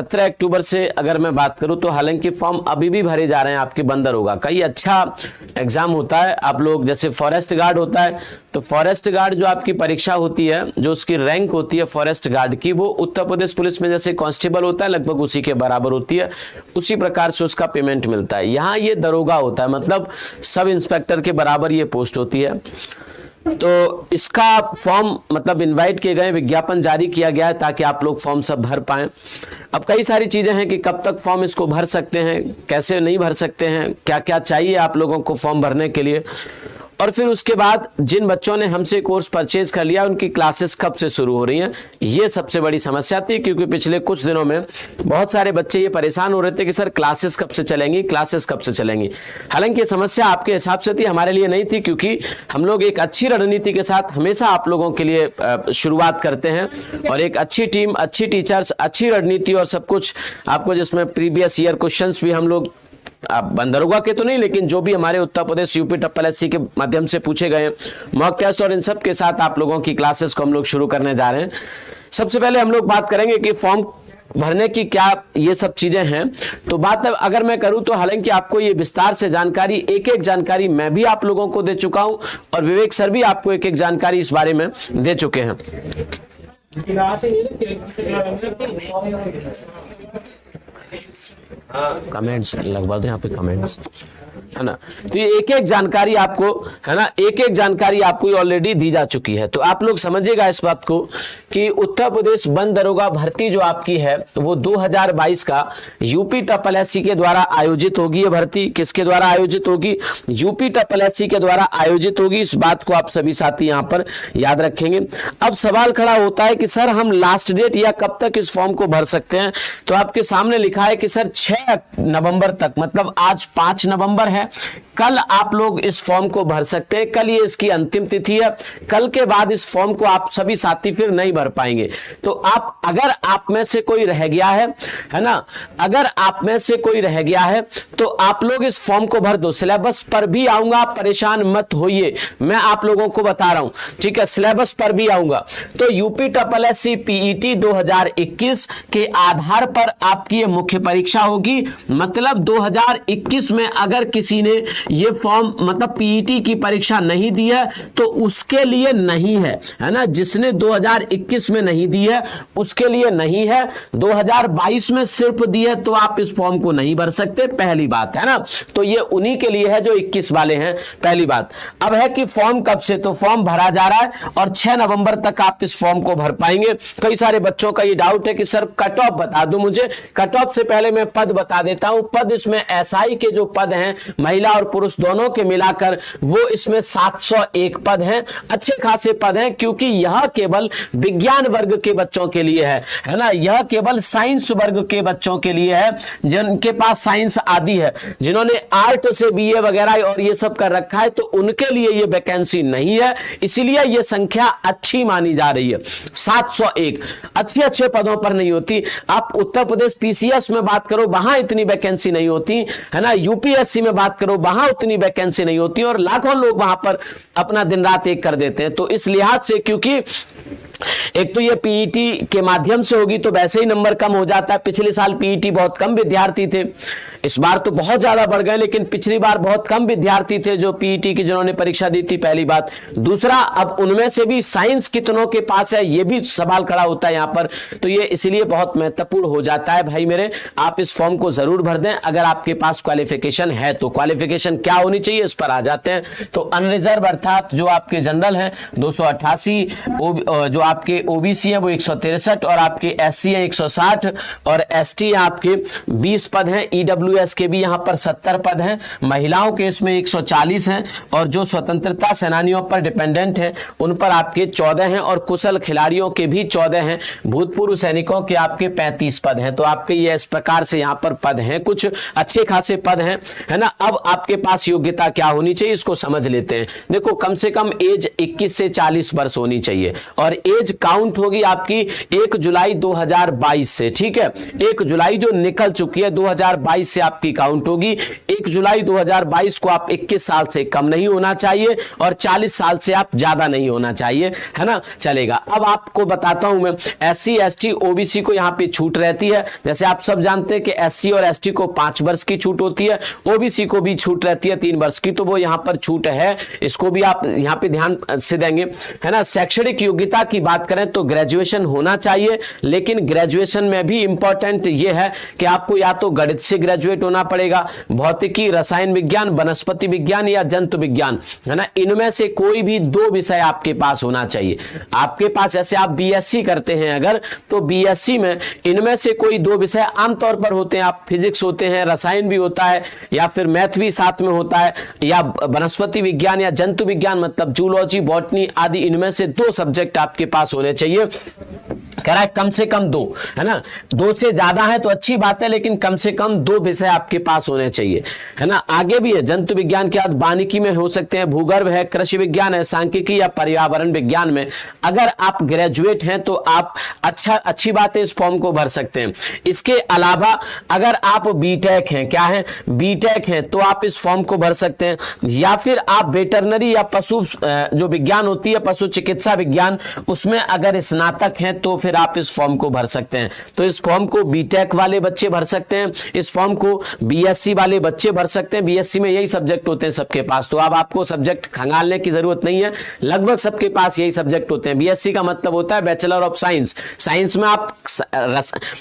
17 अक्टूबर से अगर मैं बात करूं तो हालांकि फॉर्म अभी भी भरे जा रहे हैं आपके बंद दरोगा का। ये अच्छा एग्जाम होता है। आप लोग जैसे फॉरेस्ट गार्ड होता है तो फॉरेस्ट गार्ड जो आपकी परीक्षा होती है, जो उसकी रैंक होती है फॉरेस्ट गार्ड की, वो उत्तर प्रदेश पुलिस में जैसे कांस्टेबल होता है लगभग उसी के बराबर होती है, उसी प्रकार से उसका पेमेंट मिलता है। यहाँ ये दरोगा होता है, मतलब सब इंस्पेक्टर के बराबर ये पोस्ट होती है। तो इसका फॉर्म मतलब इनवाइट किए गए, विज्ञापन जारी किया गया है ताकि आप लोग फॉर्म सब भर पाएं। अब कई सारी चीज़ें हैं कि कब तक फॉर्म इसको भर सकते हैं, कैसे नहीं भर सकते हैं, क्या क्या चाहिए आप लोगों को फॉर्म भरने के लिए, और फिर उसके बाद जिन बच्चों ने हमसे कोर्स परचेज कर लिया उनकी क्लासेस कब से शुरू हो रही हैं, ये सबसे बड़ी समस्या थी। क्योंकि पिछले कुछ दिनों में बहुत सारे बच्चे ये परेशान हो रहे थे कि सर क्लासेस कब से चलेंगी, क्लासेस कब से चलेंगी। हालांकि ये समस्या आपके हिसाब से थी, हमारे लिए नहीं थी, क्योंकि हम लोग एक अच्छी रणनीति के साथ हमेशा आप लोगों के लिए शुरुआत करते हैं, और एक अच्छी टीम, अच्छी टीचर्स, अच्छी रणनीति और सब कुछ आपको, जिसमें प्रीवियस ईयर क्वेश्चंस भी हम लोग बंद दरोगा के तो नहीं, लेकिन जो भी हमारे उत्तर प्रदेश यूपी TSSC के माध्यम से पूछे गए मॉक टेस्ट और इन सब के साथ आप लोगों की क्लासेस को हम लोग शुरू करने जा रहे हैं। सबसे पहले हम लोग बात करेंगे कि फॉर्म भरने की क्या ये सब चीजें हैं। तो बात अगर मैं करूं तो हालांकि आपको ये विस्तार से जानकारी, एक एक जानकारी मैं भी आप लोगों को दे चुका हूं, और विवेक सर भी आपको एक एक जानकारी इस बारे में दे चुके हैं। कमेंट्स लगवा दो यहाँ पे, कमेंट्स है ना। तो ये एक एक जानकारी आपको, है ना, एक एक जानकारी आपको ऑलरेडी दी जा चुकी है। तो आप लोग समझिएगा इस बात को कि उत्तर प्रदेश बंद दरोगा भर्ती जो आपकी है वो 2022 का यूपी TSSC के द्वारा आयोजित होगी। ये भर्ती किसके द्वारा आयोजित होगी? यूपी TSSC के द्वारा आयोजित होगी। इस बात को आप सभी साथी यहाँ पर याद रखेंगे। अब सवाल खड़ा होता है कि सर हम लास्ट डेट या कब तक इस फॉर्म को भर सकते हैं? तो आपके सामने लिखा है कि सर 6 नवंबर तक, मतलब आज 5 नवंबर है, कल आप लोग इस फॉर्म को भर सकते हैं। कल ये इसकी अंतिम तिथि है। कल के बाद इस फॉर्म को आप सभी साथी फिर नहीं भर पाएंगे। तो आप, अगर आप में से कोई रह गया है ना, अगर आप में से कोई रह गया है तो आप लोग इस फॉर्म को भर दो। सिलेबस पर भी आऊंगा, परेशान मत होइए, मैं आप लोगों को बता रहा हूं, ठीक है, सिलेबस पर भी आऊंगा। तो यूपी TSSC PET 2021 के आधार पर आपकी ये मुख्य परीक्षा होगी। मतलब 2021 में अगर किसी ने ये फॉर्म, मतलब PET की परीक्षा नहीं दी है तो उसके लिए नहीं है ना। जिसने 2021 में नहीं दी है उसके लिए नहीं है। 2022 में सिर्फ दी है तो आप इस फॉर्म को नहीं भर सकते, पहली बात, है ना। तो ये उन्हीं के लिए है जो 21 वाले हैं, पहली बात। अब है कि फॉर्म कब से, तो फॉर्म भरा जा रहा है और 6 नवंबर तक आप इस फॉर्म को भर पाएंगे। कई सारे बच्चों का ये डाउट है कि सर कट ऑफ बता दो मुझे। कट ऑफ से पहले मैं पद बता देता हूं। पद इसमें SI के जो पद हैं, महिला और पुरुष दोनों के मिलाकर, वो इसमें 701 पद हैं। अच्छे खासे पद हैं, क्योंकि यह केवल विज्ञान वर्ग के बच्चों के लिए है ना। यह केवल साइंस वर्ग के बच्चों के लिए है, जिनके पास साइंस आदि है, जिन्होंने आर्ट से BA वगैरह और ये सब कर रखा है, तो उनके लिए ये वैकेंसी नहीं है। इसीलिए ये संख्या अच्छी मानी जा रही है, 701। अच्छे पदों पर नहीं होती। आप उत्तर प्रदेश PCS में बात करो, वहां इतनी वैकेंसी नहीं होती, है ना। UPSC में बात करो, वहां उतनी वैकेंसी नहीं होती, और लाखों लोग वहां पर अपना दिन रात एक कर देते हैं। तो इस लिहाज से, क्योंकि एक तो ये PET के माध्यम से होगी तो वैसे ही नंबर कम हो जाता है। पिछले साल PET बहुत कम विद्यार्थी थे, इस बार तो बहुत ज्यादा बढ़ गए, लेकिन पिछली बार बहुत कम विद्यार्थी थे जो PET की जिन्होंने परीक्षा दी थी, पहली बात। दूसरा, अब उनमें से भी साइंस कितनों के पास है, ये भी सवाल खड़ा होता है यहाँ पर। तो ये इसलिए बहुत महत्वपूर्ण हो जाता है भाई मेरे, आप इस फॉर्म को जरूर भर दें अगर आपके पास क्वालिफिकेशन है तो। क्वालिफिकेशन क्या होनी चाहिए, इस पर आ जाते हैं। तो अनरिजर्व अर्थात जो आपके जनरल है 288, जो आपके OBC है वो 163, और आपके SC है 160, और ST है आपके 20 पद हैं। EWS के भी यहाँ पर 70 पद हैं। महिलाओं के इसमें 140 हैं, और जो स्वतंत्रता सेनानियों पर डिपेंडेंट हैं उन पर आपके 14 हैं, और कुशल खिलाड़ियों के भी 14 हैं। भूतपूर्व सैनिकों के आपके 35 पद हैं। तो आपके ये इस प्रकार से यहाँ पर पद हैं, कुछ अच्छे खासे पद हैं, है ना। अब आपके पास योग्यता क्या होनी चाहिए, इसको समझ लेते हैं। देखो, कम से कम एज 21 से 40 वर्ष होनी चाहिए, और एज काउंट होगी आपकी 1 जुलाई 2022 से, ठीक है। 1 जुलाई जो निकल चुकी है 2022 से आपकी काउंट होगी। 1 जुलाई 2022 को आप 21 साल से कम नहीं होना चाहिए और 40 साल से आप ज्यादा नहीं होना चाहिए, है ना, चलेगा। अब आपको बताता हूं मैं, SC ST OBC को यहां पे छूट रहती है। जैसे आप सब जानते हैं कि SC और ST को 5 वर्ष की छूट होती है, OBC को भी छूट रहती है 3 वर्ष की, तो वो यहां पर छूट है, इसको भी आप यहां पे ध्यान से देंगे, है ना। शैक्षणिक योग्यता की बात करें तो ग्रेजुएशन होना चाहिए, लेकिन ग्रेजुएशन में भी इंपॉर्टेंट ये है कि आपको या तो गणित से ग्रेजुएट होना पड़ेगा, भौतिकी, रसायन विज्ञान, वनस्पति विज्ञान या जंतु विज्ञान, है ना, इनमें से कोई भी 2 विषय आपके पास होना चाहिए। आपके पास ऐसे आप BSc करते हैं अगर, तो BSc में इनमें से कोई 2 विषय आमतौर पर होते हैं। आप फिजिक्स होते हैं, रसायन भी होता है, या फिर मैथ भी साथ में होता है, या वनस्पति विज्ञान या जंतु विज्ञान मतलब जूलॉजी, बॉटनी आदि, इनमें से 2 सब्जेक्ट आपके पास होने चाहिए। कह रहा है कम से कम 2, है ना, 2 से ज्यादा है तो अच्छी बात है, लेकिन कम से कम 2 विषय आपके पास होने चाहिए, है ना। आगे भी है, जंतु विज्ञान के बाद वानिकी में हो सकते हैं, भूगर्भ है, कृषि विज्ञान है, सांख्यिकी या पर्यावरण विज्ञान में अगर आप ग्रेजुएट हैं तो आप अच्छी बात है, इस फॉर्म को भर सकते हैं। इसके अलावा अगर आप बीटेक हैं, क्या है, बीटेक हैं, तो आप इस फॉर्म को भर सकते हैं, या फिर आप वेटरनरी या पशु जो विज्ञान होती है, पशु चिकित्सा विज्ञान, उसमें अगर स्नातक हैं तो फिर आप इस फॉर्म को भर सकते हैं। तो इस फॉर्म को बीटेक वाले बच्चे भर सकते हैं, इस फॉर्म को BSc वाले बच्चे भर सकते हैं। BSc में यही सब्जेक्ट होते हैं सबके पास, तो अब आपको सब्जेक्ट खंगालने की जरूरत नहीं है, लगभग सबके पास यही सब्जेक्ट होते हैं। BSc का मतलब होता है बैचलर ऑफ साइंस। साइंस में आप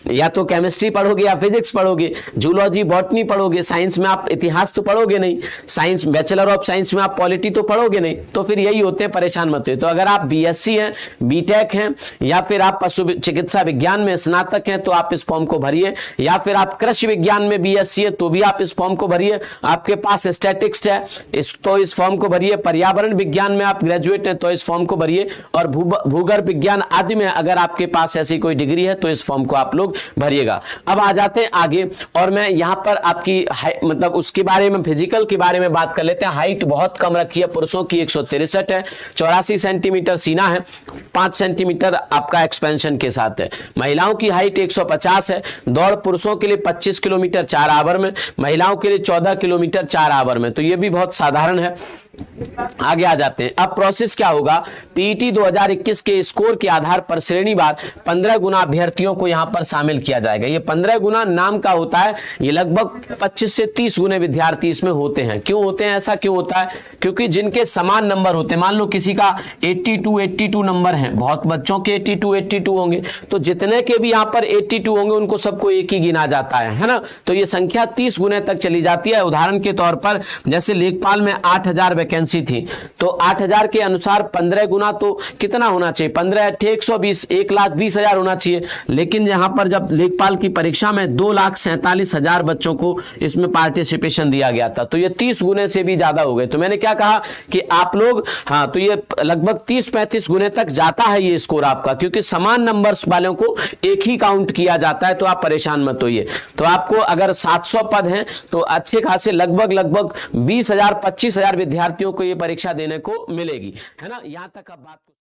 या तो केमिस्ट्री पढ़ोगे या फिजिक्स पढ़ोगे, जूलॉजी, बॉटनी पढ़ोगे, साइंस में आप इतिहास तो पढ़ोगे नहीं, साइंस बैचलर ऑफ साइंस में आप पॉलिटी तो पढ़ोगे नहीं, तो फिर यही होते हैं, परेशान मत होइए। तो अगर आप BSc हैं, बीटेक हैं, या फिर आप पशु चिकित्सा विज्ञान में स्नातक हैं तो आप इस फॉर्म को भरिए, या फिर आप कृषि विज्ञान में BSc है तो भी आप इस फॉर्म को भरिए। आपके पास स्टैटिक्स है तो इस फॉर्म को भरिए, पर्यावरण विज्ञान में आप ग्रेजुएट हैं तो इस फॉर्म को भरिए, और भूगर्भ विज्ञान आदि में अगर आपके पास ऐसी कोई डिग्री है तो इस फॉर्म को आप लोग भरिएगा। अब आ जाते हैं आगे, और मैं यहां पर आपकी मतलब उसके बारे में, फिजिकल के बारे में बात कर लेते हैं। हाइट बहुत कम रखी है, पुरुषों की 163 है, 84 सेंटीमीटर सीना है, 5 सेंटीमीटर आपका एक्सपेंशन के साथ है। महिलाओं की हाइट 150 है, दौड़ पुरुषों के लिए 25 किलोमीटर 4 आवर में, महिलाओं के लिए 14 किलोमीटर 4 आवर में, तो ये भी बहुत साधारण है। आगे आ जाते हैं। अब प्रोसेस क्या होगा, PET 2021 के स्कोर के आधार पर श्रेणीवार 15 गुना अभ्यर्थियों को यहां पर शामिल किया जाएगा। ये 15 गुना नाम का होता है, ये लगभग 25 से 30 गुने विद्यार्थी इसमें होते हैं। क्यों होते हैं, ऐसा क्यों होता है, क्योंकि जिनके समान नंबर होते हैं, मान लो किसी का 82 नंबर है, बहुत बच्चों के 82 होंगे, तो जितने के भी यहां पर 82 होंगे उनको सबको एक ही गिना जाता है ना। तो ये संख्या 30 गुने तक चली जाती है। उदाहरण के तौर पर जैसे लेखपाल में 8000 वैकेंसी थी, तो 8000 के अनुसार 15 गुना तो कितना होना चाहिए, 15 × 120, 1,20,000 होना चाहिए। लेकिन यहां पर जब लेखपाल की परीक्षा में 2,47,000 बच्चों को इसमें पार्टिसिपेशन दिया गया था, तो ये 30 गुने से भी ज्यादा हो गए। तो मैंने क्या कहा कि आप लोग, हाँ, तो ये लगभग 30-35 गुने तक जाता है ये स्कोर आपका, क्योंकि समान नंबर्स वालों को एक ही काउंट किया जाता है। तो आप परेशान मत होइए। तो आपको अगर 700 पद हैं तो अच्छे खासे लगभग 20,000 25,000 विद्यार्थियों को ये परीक्षा देने को मिलेगी, है ना। यहां तक अब बात